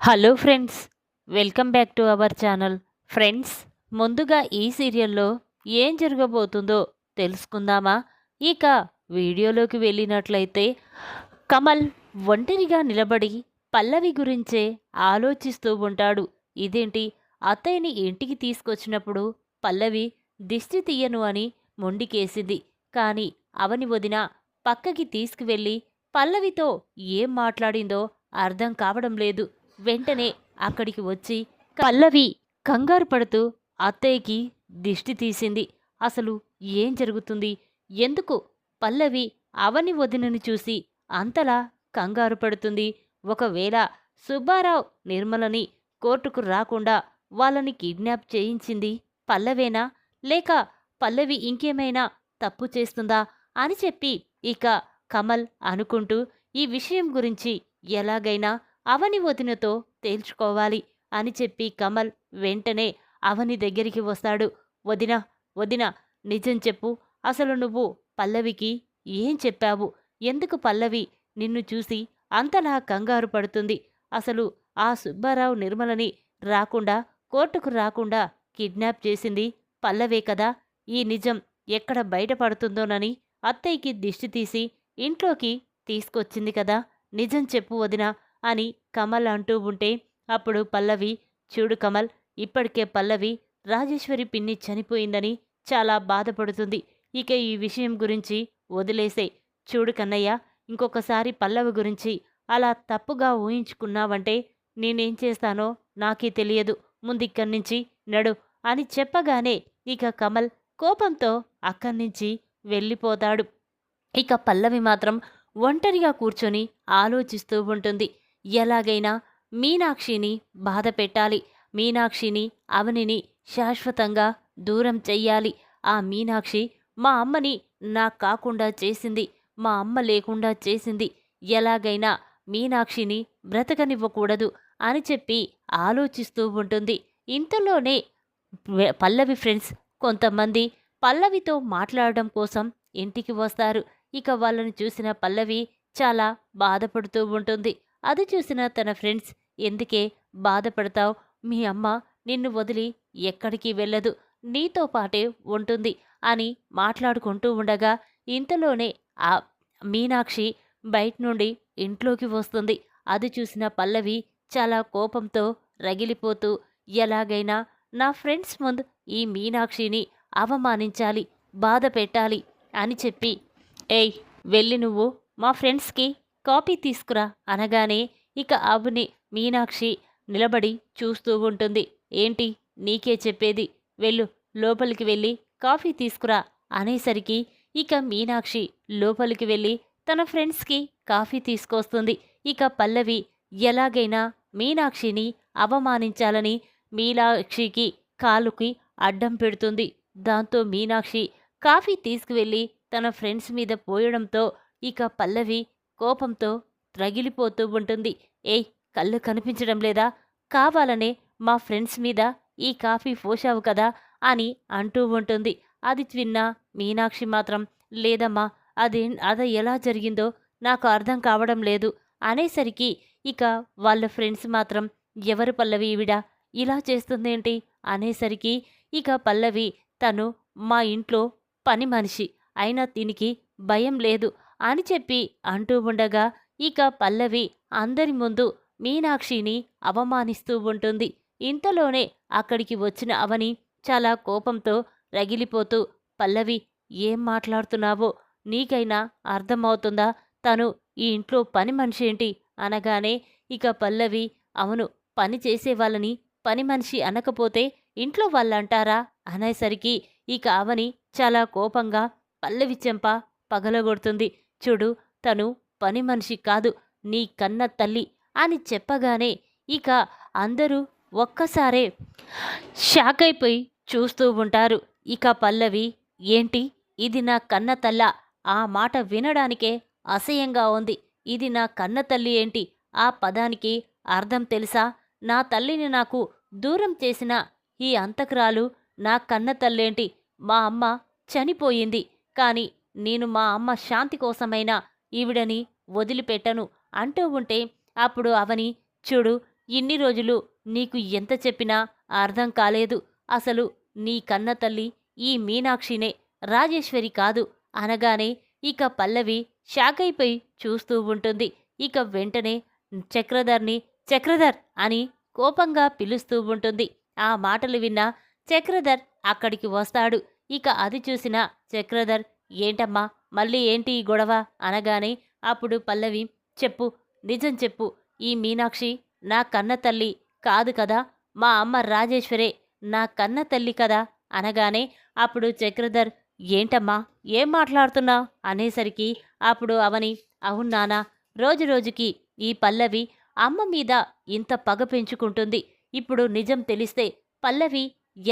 Hello friends, welcome back to our channel. Friends, ముందుగా ఈ సీరియల్లో ఏం జరగబోతుందో తెలుసుకుందామా? ఇక వీడియోలోకి వెళ్ళినట్లయితే కమల్ ఒంటరిగా నిలబడి పల్లవి గురించే ఆలోచిస్తూ ఉంటాడు. ఇదేంటి, అత్తయ్యని ఇంటికి తీసుకొచ్చినప్పుడు పల్లవి దిష్టి తీయను అని మొండికేసింది. కానీ అవని వదిన పక్కకి తీసుకువెళ్ళి పల్లవితో ఏం మాట్లాడిందో అర్థం కావడం లేదు. వెంటనే అక్కడికి వచ్చి పల్లవి కంగారు పడుతూ అత్తయ్యకి దిష్టి తీసింది. అసలు ఏం జరుగుతుంది? ఎందుకు పల్లవి అవని వదినని చూసి అంతలా కంగారు పడుతుంది? ఒకవేళ సుబ్బారావు నిర్మలని కోర్టుకు రాకుండా వాళ్ళని కిడ్నాప్ చేయించింది పల్లవేనా, లేక పల్లవి ఇంకేమైనా తప్పు చేస్తుందా అని చెప్పి ఇక కమల్ అనుకుంటూ ఈ విషయం గురించి ఎలాగైనా అవని వదినతో తేల్చుకోవాలి అని చెప్పి కమల్ వెంటనే అవని దగ్గరికి వస్తాడు. వదిన, వదిన, నిజం చెప్పు, అసలు నువ్వు పల్లవికి ఏం చెప్పావు? ఎందుకు పల్లవి నిన్ను చూసి అంతలా కంగారు పడుతుంది? అసలు ఆ సుబ్బారావు నిర్మలని రాకుండా, కోర్టుకు రాకుండా కిడ్నాప్ చేసింది పల్లవే కదా? ఈ నిజం ఎక్కడ బయటపడుతుందోనని అత్తయ్యకి దిష్టి తీసి ఇంట్లోకి తీసుకొచ్చింది కదా? నిజం చెప్పు వదినా అని కమల్ అంటూ ఉంటే అప్పుడు పల్లవి, చూడు కమల్, ఇప్పటికే పల్లవి రాజేశ్వరి పిన్ని చనిపోయిందని చాలా బాధపడుతుంది. ఇక ఈ విషయం గురించి వదిలేసే. చూడు కన్నయ్య, ఇంకొకసారి పల్లవి గురించి అలా తప్పుగా ఊహించుకున్నావంటే నేనేం చేస్తానో నాకే తెలియదు. ముందిక్కడి నుంచి నడు అని చెప్పగానే ఇక కమల్ కోపంతో అక్కడి నుంచి వెళ్ళిపోతాడు. ఇక పల్లవి మాత్రం ఒంటరిగా కూర్చొని ఆలోచిస్తూ ఉంటుంది. ఎలాగైనా మీనాక్షిని బాధ పెట్టాలి, మీనాక్షిని అవనిని శాశ్వతంగా దూరం చెయ్యాలి. ఆ మీనాక్షి మా అమ్మని నాకు కాకుండా చేసింది, మా అమ్మ లేకుండా చేసింది. ఎలాగైనా మీనాక్షిని బ్రతకనివ్వకూడదు అని చెప్పి ఆలోచిస్తూ ఉంటుంది. ఇంతలోనే పల్లవి ఫ్రెండ్స్ కొంతమంది పల్లవితో మాట్లాడడం కోసం ఇంటికి వస్తారు. ఇక వాళ్ళని చూసిన పల్లవి చాలా బాధపడుతూ ఉంటుంది. అది చూసిన తన ఫ్రెండ్స్, ఎందుకే బాధపడతావు? మీ అమ్మ నిన్ను వదిలి ఎక్కడికి వెళ్ళదు, నీతో పాటే ఉంటుంది అని మాట్లాడుకుంటూ ఉండగా ఇంతలోనే ఆ మీనాక్షి బయట నుండి ఇంట్లోకి వస్తుంది. అది చూసిన పల్లవి చాలా కోపంతో రగిలిపోతూ, ఎలాగైనా నా ఫ్రెండ్స్ ముందు ఈ మీనాక్షిని అవమానించాలి, బాధ పెట్టాలి అని చెప్పి, ఏయ్ వెళ్ళి నువ్వు మా ఫ్రెండ్స్కి కాఫీ తీసుకురా అనగానే ఇక అవని మీనాక్షి నిలబడి చూస్తూ ఉంటుంది. ఏంటి నీకే చెప్పేది, వెళ్ళు లోపలికి వెళ్ళి కాఫీ తీసుకురా అనేసరికి ఇక మీనాక్షి లోపలికి వెళ్ళి తన ఫ్రెండ్స్కి కాఫీ తీసుకొస్తుంది. ఇక పల్లవి ఎలాగైనా మీనాక్షిని అవమానించాలని మీనాక్షికి కాలుకి అడ్డం పెడుతుంది. దాంతో మీనాక్షి కాఫీ తీసుకువెళ్ళి తన ఫ్రెండ్స్ మీద పోయడంతో ఇక పల్లవి కోపంతో రగిలిపోతూ ఉంటుంది. ఏయ్, కళ్ళు కనిపించడం లేదా? కావాలనే మా ఫ్రెండ్స్ మీద ఈ కాఫీ పోశావు కదా అని అంటూ ఉంటుంది. అది విన్న మీనాక్షి మాత్రం, లేదమ్మా, అది ఎలా జరిగిందో నాకు అర్థం కావడం లేదు అనేసరికి ఇక వాళ్ళ ఫ్రెండ్స్ మాత్రం, ఎవరు పల్లవి ఈవిడ ఇలా చేస్తుందేంటి అనేసరికి ఇక పల్లవి, తను మా ఇంట్లో పని మనిషి, అయినా దీనికి భయం లేదు అని చెప్పి అంటూ ఉండగా ఇక పల్లవి అందరి ముందు మీనాక్షిని అవమానిస్తూ ఉంటుంది. ఇంతలోనే అక్కడికి వచ్చిన అవని చాలా కోపంతో రగిలిపోతూ, పల్లవి, ఏం మాట్లాడుతున్నావో నీకైనా అర్థమవుతుందా? తను ఈ ఇంట్లో పని మనిషి ఏంటి అనగానే ఇక పల్లవి, అవును, పని చేసే వాళ్ళని పని మనిషి అనకపోతే ఇంట్లో వాళ్ళంటారా అనేసరికి ఇక అవని చాలా కోపంగా పల్లవి చెంప పగలగొడుతుంది. చూడు, తను పని మనిషి కాదు, నీ కన్న తల్లి అని చెప్పగానే ఇక అందరూ ఒక్కసారే షాక్ అయిపోయి చూస్తూ ఉంటారు. ఇక పల్లవి, ఏంటి, ఇది నా కన్న తల్ల? ఆ మాట వినడానికే అసహ్యంగా ఉంది. ఇది నా కన్న తల్లి ఏంటి? ఆ పదానికి అర్థం తెలుసా? నా తల్లిని నాకు దూరం చేసిన ఈ అంతకురాలు నా కన్న తల్లేంటి? మా అమ్మ చనిపోయింది, కానీ నేను మా అమ్మ శాంతి కోసమైనా ఈవిడని వదిలిపెట్టను అంటూ ఉంటే అప్పుడు అవని, చూడు, ఇన్ని రోజులు నీకు ఎంత చెప్పినా అర్థం కాలేదు. అసలు నీ కన్న తల్లి ఈ మీనాక్షినే, రాజేశ్వరి కాదు అనగానే ఇక పల్లవి షాకైపోయి చూస్తూ ఉంటుంది. ఇక వెంటనే చక్రధర్ని చక్రధర్ అని కోపంగా పిలుస్తూ ఉంటుంది. ఆ మాటలు విన్న చక్రధర్ అక్కడికి వస్తాడు. ఇక అది చూసిన చక్రధర్, ఏంటమ్మా మళ్ళీ ఏంటి ఈ గొడవ అనగానే అప్పుడు పల్లవి, చెప్పు, నిజం చెప్పు, ఈ మీనాక్షి నా కన్న తల్లి కాదు కదా, మా అమ్మ రాజేశ్వరే నా కన్న తల్లి కదా అనగానే అప్పుడు చక్రధర్, ఏంటమ్మా ఏం మాట్లాడుతున్నావు అనేసరికి అప్పుడు అవని, అవును నానా, రోజురోజుకి ఈ పల్లవి అమ్మ మీద ఇంత పగ పెంచుకుంటుంది. ఇప్పుడు నిజం తెలిస్తే పల్లవి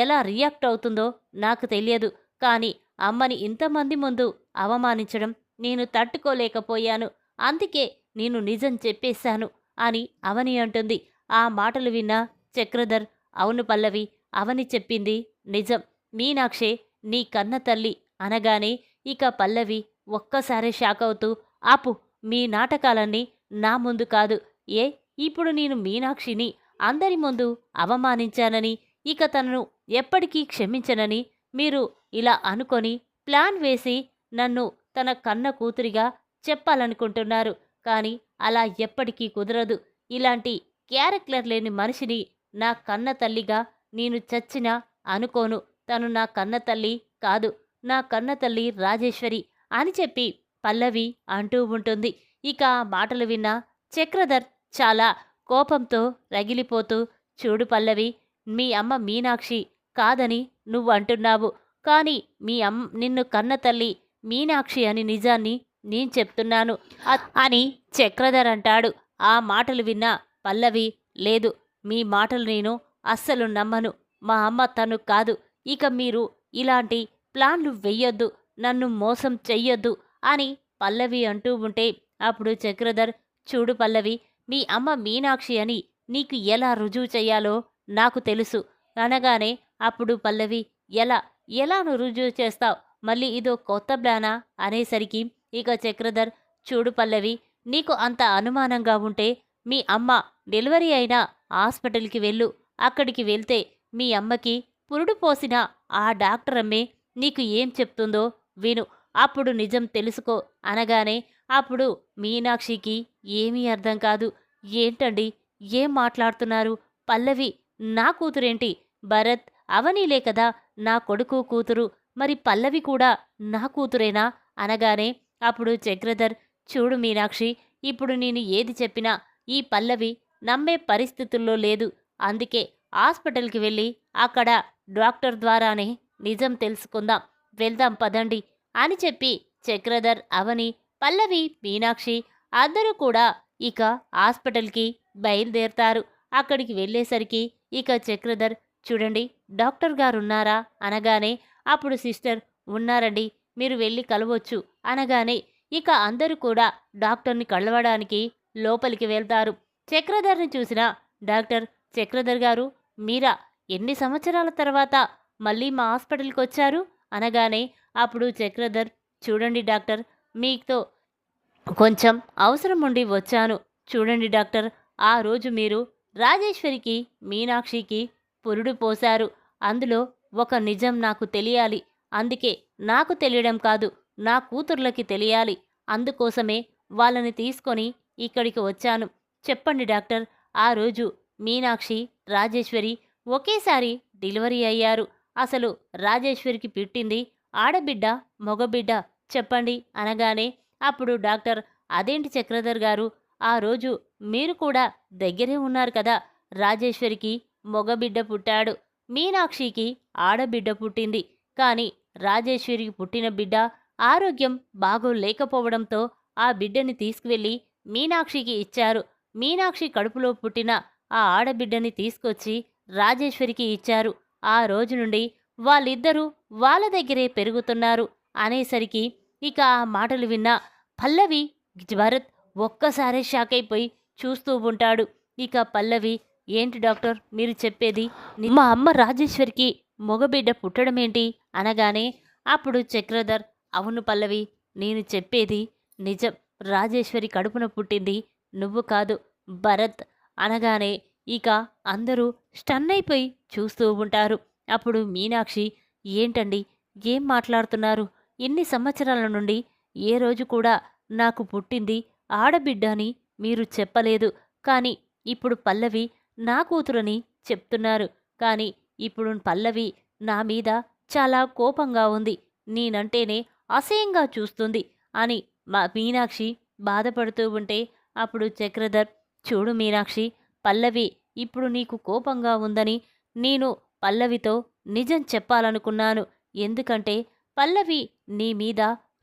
ఎలా రియాక్ట్ అవుతుందో నాకు తెలియదు. కానీ అమ్మని ఇంతమంది ముందు అవమానించడం నేను తట్టుకోలేకపోయాను. అందుకే నేను నిజం చెప్పేశాను అని అవని అంటుంది. ఆ మాటలు విన్న చక్రధర్, అవును పల్లవి, అవని చెప్పింది నిజం. మీనాక్షే నీ కన్న తల్లి అనగానే ఇక పల్లవి ఒక్కసారి షాక్ అవుతూ, ఆపు, మీ నాటకాలన్నీ నా ముందు కాదు. ఏ ఇప్పుడు నేను మీనాక్షిని అందరి ముందు అవమానించానని, ఇక తనను ఎప్పటికీ క్షమించనని మీరు ఇలా అనుకొని ప్లాన్ వేసి నన్ను తన కన్న కూతురిగా చెప్పాలనుకుంటున్నారు. కానీ అలా ఎప్పటికీ కుదరదు. ఇలాంటి క్యారెక్టర్ లేని మనిషిని నా కన్న తల్లిగా నేను చచ్చినా అనుకోను. తను నా కన్న తల్లి కాదు, నా కన్న తల్లి రాజేశ్వరి అని చెప్పి పల్లవి అంటూ ఉంటుంది. ఇక ఆ మాటలు విన్న చక్రధర్ చాలా కోపంతో రగిలిపోతూ, చూడు పల్లవి, మీ అమ్మ మీనాక్షి కాదని నువ్వు అంటున్నావు. కానీ మీ నిన్ను కన్న తల్లి మీనాక్షి అని నిజాన్ని నేను చెప్తున్నాను అని చక్రధర్ అంటాడు. ఆ మాటలు విన్న పల్లవి, లేదు, మీ మాటలు నేను అస్సలు నమ్మను. మా అమ్మ తను కాదు. ఇక మీరు ఇలాంటి ప్లాన్లు వెయ్యొద్దు, నన్ను మోసం చెయ్యొద్దు అని పల్లవి అంటూ ఉంటే అప్పుడు చక్రధర్, చూడు పల్లవి, మీ అమ్మ మీనాక్షి అని నీకు ఎలా రుజువు చెయ్యాలో నాకు తెలుసు అనగానే అప్పుడు పల్లవి, ఎలా ఎలాను రుజువు చేస్తావు, మళ్ళీ ఇదో కొత్త ప్లానా అనేసరికి ఇక చక్రధర్, చూడు పల్లవి, నీకు అంత అనుమానంగా ఉంటే మీ అమ్మ డెలివరీ అయిన హాస్పిటల్కి వెళ్ళు. అక్కడికి వెళ్తే మీ అమ్మకి పురుడు పోసిన ఆ డాక్టర్ అమ్మే నీకు ఏం చెప్తుందో విను, అప్పుడు నిజం తెలుసుకో అనగానే అప్పుడు మీనాక్షికి ఏమీ అర్థం కాదు. ఏంటండి, ఏం మాట్లాడుతున్నారు? పల్లవి నా కూతురేంటి? భరత్ అవనీలే కదా నా కొడుకు కూతురు, మరి పల్లవి కూడా నా కూతురేనా అనగానే అప్పుడు చక్రధర్, చూడు మీనాక్షి, ఇప్పుడు నేను ఏది చెప్పినా ఈ పల్లవి నమ్మే పరిస్థితుల్లో లేదు. అందుకే హాస్పిటల్కి వెళ్ళి అక్కడ డాక్టర్ ద్వారానే నిజం తెలుసుకుందాం, వెళ్దాం పదండి అని చెప్పి చక్రధర్, అవని, పల్లవి, మీనాక్షి అందరూ కూడా ఇక హాస్పిటల్కి బయలుదేరతారు. అక్కడికి వెళ్ళేసరికి ఇక చక్రధర్, చూడండి డాక్టర్ గారు ఉన్నారా అనగానే అప్పుడు సిస్టర్, ఉన్నారండి, మీరు వెళ్ళి కలవచ్చు అనగానే ఇక అందరూ కూడా డాక్టర్ని కలవడానికి లోపలికి వెళ్తారు. చక్రధర్ని చూసిన డాక్టర్, చక్రధర్ గారు మీరా, ఎన్ని సంవత్సరాల తర్వాత మళ్ళీ మా హాస్పిటల్కి వచ్చారు అనగానే అప్పుడు చక్రధర్, చూడండి డాక్టర్, మీతో కొంచెం అవసరం ఉండి వచ్చాను. చూడండి డాక్టర్, ఆ రోజు మీరు రాజేశ్వరికి మీనాక్షికి పురుడు పోశారు. అందులో ఒక నిజం నాకు తెలియాలి. అందుకే నాకు తెలియడం కాదు, నా కూతుర్లకి తెలియాలి. అందుకోసమే వాళ్ళని తీసుకొని ఇక్కడికి వచ్చాను. చెప్పండి డాక్టర్, ఆ రోజు మీనాక్షి రాజేశ్వరి ఒకేసారి డెలివరీ అయ్యారు. అసలు రాజేశ్వరికి పుట్టింది ఆడబిడ్డ మగబిడ్డ చెప్పండి అనగానే అప్పుడు డాక్టర్, అదేంటి చక్రధర్ గారు, ఆ రోజు మీరు కూడా దగ్గరే ఉన్నారు కదా. రాజేశ్వరికి మగబిడ్డ పుట్టాడు, మీనాక్షికి ఆడబిడ్డ పుట్టింది. కానీ రాజేశ్వరికి పుట్టిన బిడ్డ ఆరోగ్యం బాగోలేకపోవడంతో ఆ బిడ్డని తీసుకువెళ్ళి మీనాక్షికి ఇచ్చారు. మీనాక్షి కడుపులో పుట్టిన ఆ ఆడబిడ్డని తీసుకొచ్చి రాజేశ్వరికి ఇచ్చారు. ఆ రోజు నుండి వాళ్ళిద్దరూ వాళ్ళ దగ్గరే పెరుగుతున్నారు అనేసరికి ఇక ఆ మాటలు విన్న పల్లవి, భరత్ ఒక్కసారే షాక్ అయిపోయి చూస్తూ ఉంటాడు. ఇక పల్లవి, ఏంటి డాక్టర్ మీరు చెప్పేది? మా అమ్మ రాజేశ్వరికి మగబిడ్డ పుట్టడమేంటి అనగానే అప్పుడు చక్రధర్, అవును పల్లవి, నేను చెప్పేది నిజం. రాజేశ్వరి కడుపున పుట్టింది నువ్వు కాదు, భరత్ అనగానే ఇక అందరూ స్టన్ అయిపోయి చూస్తూ ఉంటారు. అప్పుడు మీనాక్షి, ఏంటండి, ఏం మాట్లాడుతున్నారు? ఇన్ని సంవత్సరాల నుండి ఏ రోజు కూడా నాకు పుట్టింది ఆడబిడ్డ అని మీరు చెప్పలేదు. కానీ ఇప్పుడు పల్లవి నా కూతురని చెప్తున్నారు. కానీ ఇప్పుడు పల్లవి నా మీద చాలా కోపంగా ఉంది. నేనంటేనే అసహ్యంగా చూస్తుంది అని మీనాక్షి బాధపడుతూ ఉంటే అప్పుడు చక్రధర్, చూడు మీనాక్షి, పల్లవి ఇప్పుడు నీకు కోపంగా ఉందని నేను పల్లవితో నిజం చెప్పాలనుకున్నాను. ఎందుకంటే పల్లవి నీ మీద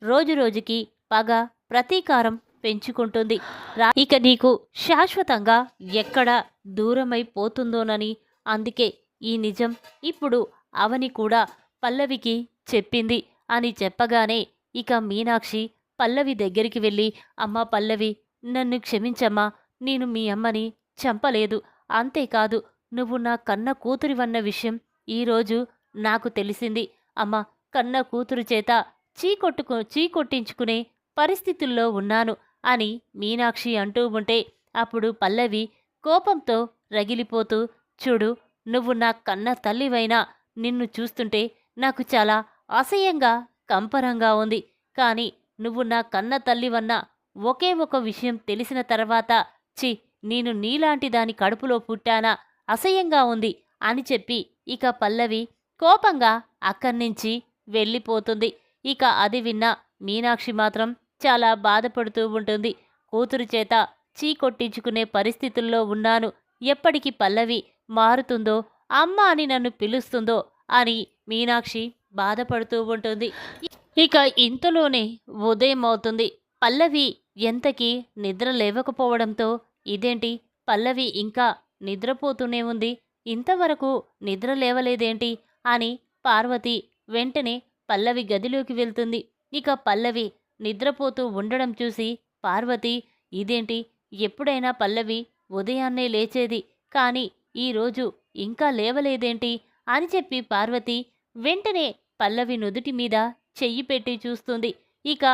రోజురోజుకి పగ, ప్రతీకారం పెంచుకుంటుంది. ఇక నీకు శాశ్వతంగా ఎక్కడ దూరమైపోతుందోనని. అందుకే ఈ నిజం ఇప్పుడు అవని కూడా పల్లవికి చెప్పింది అని చెప్పగానే ఇక మీనాక్షి పల్లవి దగ్గరికి వెళ్ళి, అమ్మా పల్లవి, నన్ను క్షమించమ్మా, నేను మీ అమ్మని చంపలేదు. అంతేకాదు, నువ్వు నా కన్న కూతురివన్న విషయం ఈరోజు నాకు తెలిసింది. అమ్మ, కన్న కూతురు చేత చీకొట్టించుకునే పరిస్థితుల్లో ఉన్నాను అని మీనాక్షి అంటూ ఉంటే అప్పుడు పల్లవి కోపంతో రగిలిపోతూ, చూడు, నువ్వు నా కన్న తల్లివైనా నిన్ను చూస్తుంటే నాకు చాలా అసహ్యంగా, కంపరంగా ఉంది. కానీ నువ్వు నా కన్న తల్లివన్న ఒకే ఒక విషయం తెలిసిన తర్వాత, ఛీ, నేను నీలాంటి దాని కడుపులో పుట్టానా, అసహ్యంగా ఉంది అని చెప్పి ఇక పల్లవి కోపంగా అక్కడ్నుంచి వెళ్ళిపోతుంది. ఇక అది విన్న మీనాక్షి మాత్రం చాలా బాధపడుతూ ఉంటుంది. కూతురు చేత చీకొట్టించుకునే పరిస్థితుల్లో ఉన్నాను. ఎప్పటికి పల్లవి మారుతుందో, అమ్మ అని నన్ను పిలుస్తుందో అని మీనాక్షి బాధపడుతూ ఉంటుంది. ఇక ఇంతలోనే ఉదయం అవుతుంది. పల్లవి ఎంతకీ నిద్ర లేవకపోవడంతో, ఇదేంటి, పల్లవి ఇంకా నిద్రపోతూనే ఉంది, ఇంతవరకు నిద్ర లేవలేదేంటి అని పార్వతి వెంటనే పల్లవి గదిలోకి వెళ్తుంది. ఇక పల్లవి నిద్రపోతూ ఉండడం చూసి పార్వతి, ఇదేంటి, ఎప్పుడైనా పల్లవి ఉదయాన్నే లేచేది, కానీ ఈరోజు ఇంకా లేవలేదేంటి అని చెప్పి పార్వతి వెంటనే పల్లవి నుదుటి మీద చెయ్యి పెట్టి చూస్తుంది. ఇక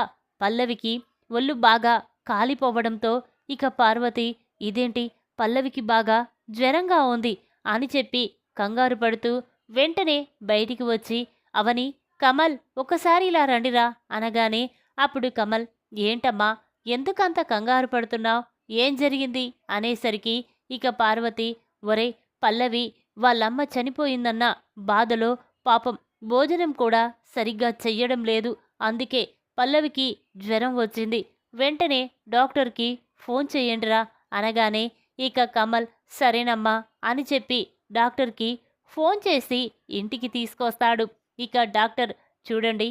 పల్లవికి ఒళ్ళు బాగా కాలిపోవడంతో ఇక పార్వతి, ఇదేంటి, పల్లవికి బాగా జ్వరంగా ఉంది అని చెప్పి కంగారు పడుతూ వెంటనే బయటికి వచ్చి, అవని, కమల్, ఒకసారి ఇలా రండిరా అనగానే అప్పుడు కమల్, ఏంటమ్మా, ఎందుకంత కంగారు పడుతున్నావు, ఏం జరిగింది అనేసరికి ఇక పార్వతి, ఒరే, పల్లవి వాళ్ళమ్మ చనిపోయిందన్న బాధలో పాపం భోజనం కూడా సరిగ్గా చెయ్యడం లేదు, అందుకే పల్లవికి జ్వరం వచ్చింది, వెంటనే డాక్టర్కి ఫోన్ చెయ్యండిరా అనగానే ఇక కమల్, సరేనమ్మా అని చెప్పి డాక్టర్కి ఫోన్ చేసి ఇంటికి తీసుకొస్తాడు. ఇక డాక్టర్, చూడండి,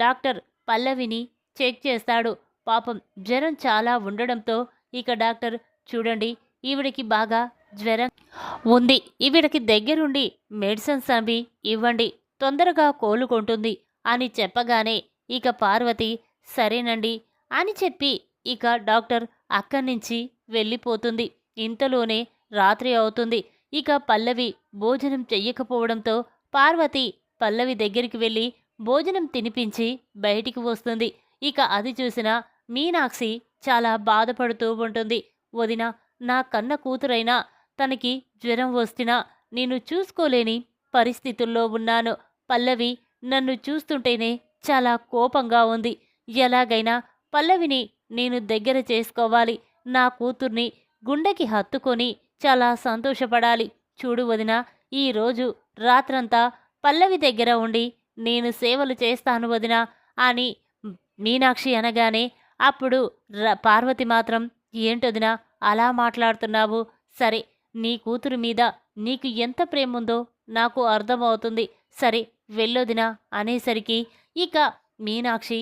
డాక్టర్ పల్లవిని చెక్ చేస్తాడు. పాపం జ్వరం చాలా ఉండడంతో ఇక డాక్టర్, చూడండి, ఈవిడికి బాగా జ్వరం ఉంది, ఈవిడికి దగ్గరుండి మెడిసిన్స్ అవి ఇవ్వండి, తొందరగా కోలుకుంటుంది అని చెప్పగానే ఇక పార్వతి, సరేనండి అని చెప్పి ఇక డాక్టర్ అక్కడి నుంచి వెళ్ళిపోతుంది. ఇంతలోనే రాత్రి అవుతుంది. ఇక పల్లవి భోజనం చెయ్యకపోవడంతో పార్వతి పల్లవి దగ్గరికి వెళ్ళి భోజనం తినిపించి బయటికి వస్తుంది. ఇక అది చూసిన మీనాక్షి చాలా బాధపడుతూ ఉంటుంది. వదిన, నా కన్న కూతురైనా తనకి జ్వరం వస్తున్నా నేను చూసుకోలేని పరిస్థితుల్లో ఉన్నాను. పల్లవి నన్ను చూస్తుంటేనే చాలా కోపంగా ఉంది. ఎలాగైనా పల్లవిని నేను దగ్గర చేసుకోవాలి. నా కూతుర్ని గుండెకి హత్తుకొని చాలా సంతోషపడాలి. చూడు వదిన, ఈరోజు రాత్రంతా పల్లవి దగ్గర ఉండి నేను సేవలు చేస్తాను వదిన అని మీనాక్షి అనగానే అప్పుడు పార్వతి మాత్రం, ఏంటొదినా అలా మాట్లాడుతున్నావు? సరే, నీ కూతురు మీద నీకు ఎంత ప్రేముందో నాకు అర్థమవుతుంది. సరే, వెళ్ళొదినా అనేసరికి ఇక మీనాక్షి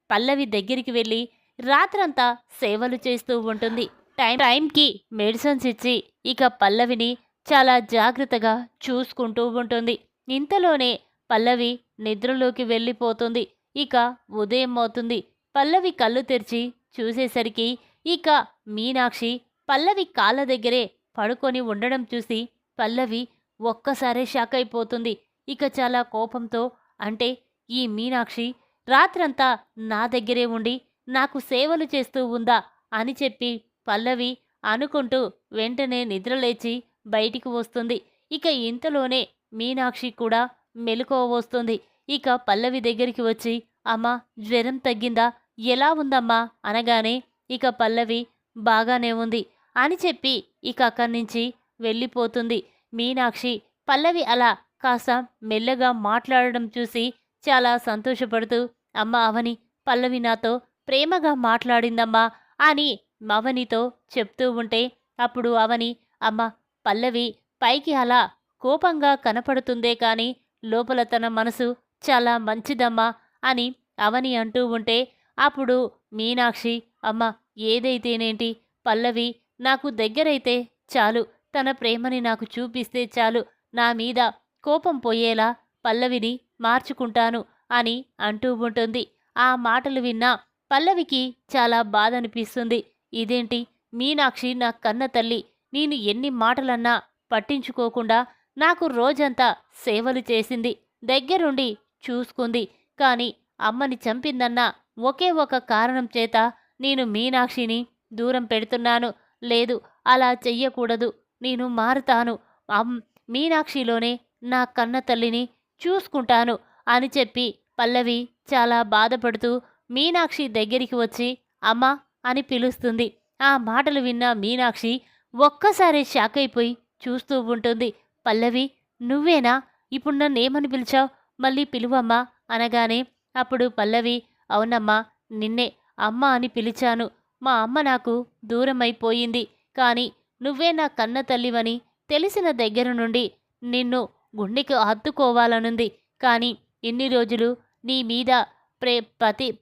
పల్లవి దగ్గరికి వెళ్ళి రాత్రంతా సేవలు చేస్తూ ఉంటుంది. టైంకి మెడిసిన్స్ ఇచ్చి ఇక పల్లవిని చాలా జాగ్రత్తగా చూసుకుంటూ ఉంటుంది. ఇంతలోనే పల్లవి నిద్రలోకి వెళ్ళిపోతుంది. ఇక ఉదయం అవుతుంది. పల్లవి కళ్ళు తెరిచి చూసేసరికి ఇక మీనాక్షి పల్లవి కాళ్ళ దగ్గరే పడుకొని ఉండడం చూసి పల్లవి ఒక్కసారే షాక్ అయిపోతుంది. ఇక చాలా కోపంతో, అంటే ఈ మీనాక్షి రాత్రంతా నా దగ్గరే ఉండి నాకు సేవలు చేస్తూ ఉందా అని చెప్పి పల్లవి అనుకుంటూ వెంటనే నిద్రలేచి బయటికి వస్తుంది. ఇక ఇంతలోనే మీనాక్షి కూడా మెలకువ వస్తుంది. ఇక పల్లవి దగ్గరికి వచ్చి, అమ్మా జ్వరం తగ్గిందా, ఎలా ఉందమ్మా అనగానే ఇక పల్లవి బాగానే ఉంది అని చెప్పి ఇక అక్కడి నుంచి వెళ్ళిపోతుంది. మీనాక్షి పల్లవి అలా కాస్త మెల్లగా మాట్లాడడం చూసి చాలా సంతోషపడుతూ, అమ్మ అవని, పల్లవి నాతో ప్రేమగా మాట్లాడిందమ్మా అని అవనితో చెప్తూ ఉంటే అప్పుడు అవని, అమ్మ పల్లవి పైకి అలా కోపంగా కనపడుతుందే కానీ లోపల తన మనసు చాలా మంచిదమ్మా అని అవని అంటూ ఉంటే అప్పుడు మీనాక్షి, అమ్మ ఏదైతేనేంటి, పల్లవి నాకు దగ్గరైతే చాలు, తన ప్రేమని నాకు చూపిస్తే చాలు, నా మీద కోపం పోయేలా పల్లవిని మార్చుకుంటాను అని అంటూ ఉంటుంది. ఆ మాటలు విన్నా పల్లవికి చాలా బాధ అనిపిస్తుంది. ఇదేంటి మీనాక్షి నా కన్న తల్లి, నేను ఎన్ని మాటలన్నా పట్టించుకోకుండా నాకు రోజంతా సేవలు చేసింది, దగ్గరుండి చూసుకుంది. కానీ అమ్మని చంపిందన్న ఒకే ఒక కారణం చేత నేను మీనాక్షిని దూరం పెడుతున్నాను. లేదు, అలా చెయ్యకూడదు, నేను మారుతాను, మీనాక్షిలోనే నా కన్న తల్లిని చూసుకుంటాను అని చెప్పి పల్లవి చాలా బాధపడుతూ మీనాక్షి దగ్గరికి వచ్చి అమ్మా అని పిలుస్తుంది. ఆ మాటలు విన్న మీనాక్షి ఒక్కసారి షాక్ అయిపోయి చూస్తూ ఉంటుంది. పల్లవి నువ్వేనా, ఇప్పుడు నన్నేమని పిలిచావు, మళ్ళీ పిలువమ్మా అనగానే అప్పుడు పల్లవి, అవునమ్మా నిన్నే అమ్మ అని పిలిచాను, మా అమ్మ నాకు దూరమైపోయింది, కానీ నువ్వే నా కన్న తల్లివని తెలిసిన దగ్గర నుండి నిన్ను గుండెకి హత్తుకోవాలనుంది. కానీ ఇన్ని రోజులు నీ మీద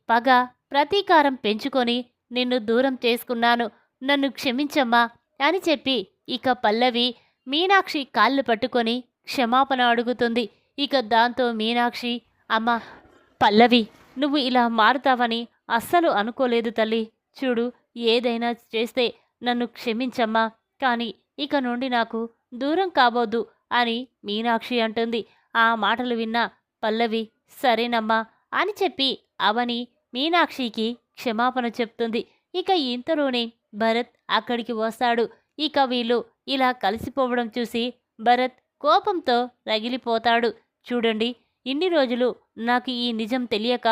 పగ ప్రతీకారం పెంచుకొని నిన్ను దూరం చేసుకున్నాను, నన్ను క్షమించమ్మా అని చెప్పి ఇక పల్లవి మీనాక్షి కాళ్ళు పట్టుకొని క్షమాపణ అడుగుతుంది. ఇక దాంతో మీనాక్షి, అమ్మ పల్లవి నువ్వు ఇలా మారుతావని అస్సలు అనుకోలేదు తల్లి, చూడు ఏదైనా చేస్తే నన్ను క్షమించమ్మా, కానీ ఇక నుండి నాకు దూరం కాబోద్దు అని మీనాక్షి అంటుంది. ఆ మాటలు విన్న పల్లవి సరేనమ్మా అని చెప్పి అవని మీనాక్షికి క్షమాపణ చెప్తుంది. ఇక ఇంతలోనే భరత్ అక్కడికి వస్తాడు. ఇక వీళ్ళు ఇలా కలిసిపోవడం చూసి భరత్ కోపంతో రగిలిపోతాడు. చూడండి, ఇన్ని రోజులు నాకు ఈ నిజం తెలియక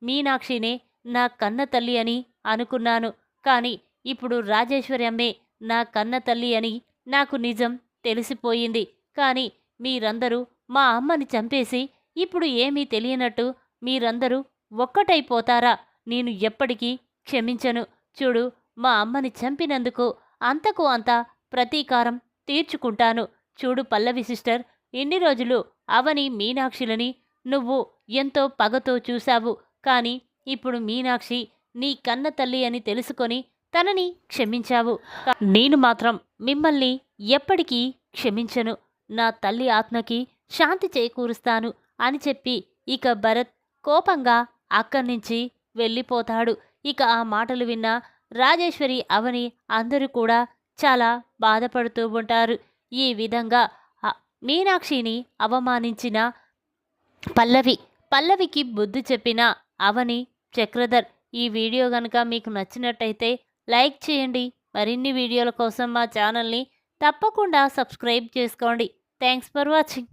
మీనాక్షినే నా కన్న తల్లి అని అనుకున్నాను, కానీ ఇప్పుడు రాజేశ్వరి అమ్మే నా కన్న తల్లి అని నాకు నిజం తెలిసిపోయింది. కానీ మీరందరూ మా అమ్మని చంపేసి ఇప్పుడు ఏమీ తెలియనట్టు మీరందరూ ఒక్కటైపోతారా, నేను ఎప్పటికీ క్షమించను. చూడు, మా అమ్మని చంపినందుకు అంతకు అంత ప్రతీకారం తీర్చుకుంటాను. చూడు పల్లవి సిస్టర్, ఇన్ని రోజులు అవని మీనాక్షిలని నువ్వు ఎంతో పగతో చూశావు, కానీ ఇప్పుడు మీనాక్షి నీ కన్న తల్లి అని తెలుసుకొని తనని క్షమించావు. నేను మాత్రం మిమ్మల్ని ఎప్పటికీ క్షమించను, నా తల్లి ఆత్మకి శాంతి చేకూరుస్తాను అని చెప్పి ఇక భరత్ కోపంగా అక్కడి నుంచి వెళ్ళిపోతాడు. ఇక ఆ మాటలు విన్న రాజేశ్వరి అవని అందరూ కూడా చాలా బాధపడుతూ ఉంటారు. ఈ విధంగా మీనాక్షిని అవమానించిన పల్లవికి బుద్ధి చెప్పిన అవని చక్రధర్. ఈ వీడియో కనుక మీకు నచ్చినట్టయితే లైక్ చేయండి. మరిన్ని వీడియోల కోసం మా ఛానల్ని తప్పకుండా సబ్స్క్రైబ్ చేసుకోండి. Thanks for watching.